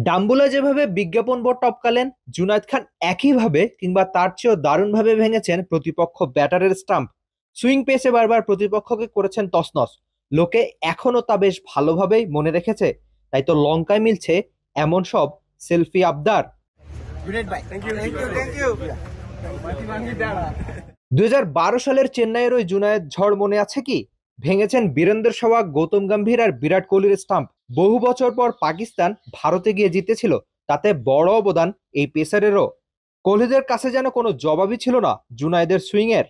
ডাম্বুলা যেভাবে বিজ্ঞাপন বোর্ড টপকালেন, জুনায়েদ খান একইভাবে কিংবা তার চেয়েও দারুণভাবে ভেঙেছেন প্রতিপক্ষ ব্যাটারের স্টাম্প। সুইং পেসে বারবার প্রতিপক্ষকে করেছেন তছনছ। লোকে এখনো তা বেশ ভালোভাবেই মনে রেখেছে। তাই তো লঙ্কায় মিলছে এমন সব সেলফি আবদার। 2012 সালের চেন্নাইয়ের ওই জুনায়েদ ঝড় মনে আছে কি? ভেঙেছেন বীরেন্দ্র সেহবাগ, গৌতম গম্ভীর আর বিরাট কোহলির স্টাম্প। বহু বছর পর পাকিস্তান ভারতে গিয়ে জিতেছিল, তাতে বড় অবদান এই পেসারেরও। কোহলিদের কাছে যেন কোনো জবাবই ছিল না জুনায়েদের সুইং এর।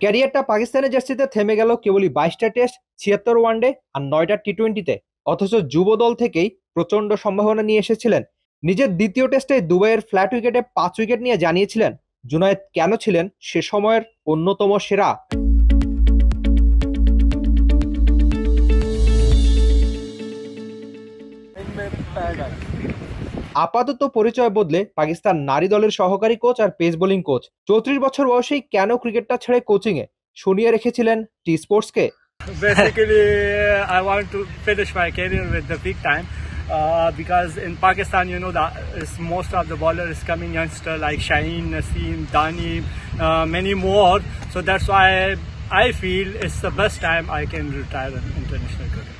ক্যারিয়ারটা পাকিস্তানের জার্সিতে থেমে গেল কেবলই 22টা টেস্ট, 76 ওয়ানডে আর 9টা টি-20-তে। অথচ যুব দল থেকেই প্রচন্ড সম্ভাবনা নিয়ে এসেছিলেন। নিজের দ্বিতীয় টেস্টে দুবাইয়ের ফ্ল্যাট উইকেটে 5 উইকেট নিয়ে জানিয়েছিলেন জুনায়েদ কেন ছিলেন সে সময়ের অন্যতম সেরা। আপাতত পরিচয় বদলে পাকিস্তান নারী দলের সহকারী কোচ আর পেস বোলিং কোচ। 34 বছর বয়সেই কেন ক্রিকেটটা ছেড়ে কোচিং এ শুনিয়ে রেখেছিলেন টি স্পোর্টসকে। Basically, I want to finish my career with the big time because in Pakistan, you know, most of the bowlers coming youngster like Shaheen, Naseem, Dani, many more. So that's why I feel it's the best time I can retire in international cricket.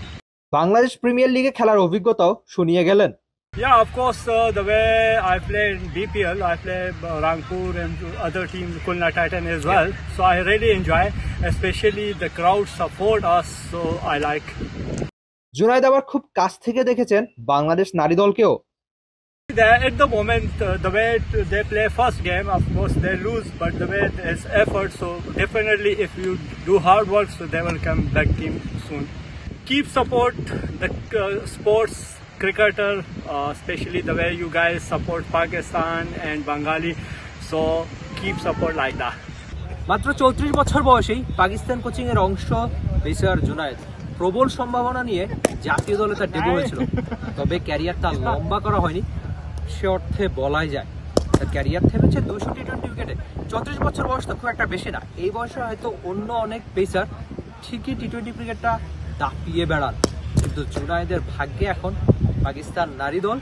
Bangladesh premier লিগে খেলার অভিজ্ঞতাও শুনিয়ে গেলেন। Yeah, of course, the way I play in BPL, I play Rangpur and other teams, Khulna Titan as well. So I really enjoy, especially the crowd support us, so I like. Junaid আবার খুব কাছ থেকে দেখেছেন বাংলাদেশ নারী দলকেও। At the moment, the way they play first game, of course they lose, but the way there's effort, so definitely if you do hard work, so they will come back team soon. Keep support the sports cricketer, especially the way you guys support Pakistan and Bengali, so keep support like that. মাত্র 34 বছর বয়সেই Pakistan coaching এর অংশ pacer Junaid প্রবল সম্ভাবনা নিয়ে জাতীয় দলে তার ডেবিউ হয়েছিল। তবে ক্যারিয়ারটা লম্বা করা হয়নি সে অর্থে বলাই যায়। তার ক্যারিয়ার থেমেছে 200 টি-20 উইকেটে। 34 বছর বয়স তো খুব একটা বেশি না। এই বয়সে হয়তো অন্য অনেক পেসার ঠিকই টি-20 ক্রিকেটটা দাপিয়ে বেড়ান, কিন্তু জুনায়েদের ভাগ্যে এখন পাকিস্তান নারী দল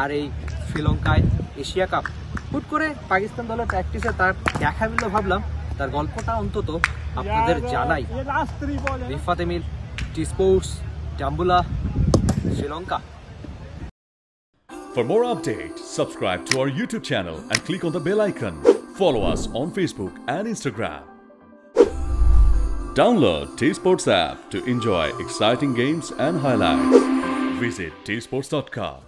আর এই শ্রীলঙ্কায় এশিয়া কাপ। হুট করে পাকিস্তান দলের প্র্যাকটিসে তার দেখা মিলল, ভাবলাম তার গল্পটা অন্তত আপনাদের জানাই। Rifat Emil, T sports, Dambulla, Sri Lanka. For more updates, subscribe to our YouTube channel and click on the bell icon. Follow us on Facebook and Instagram. Download T Sports app to enjoy exciting games and highlights. Visit tsports.com.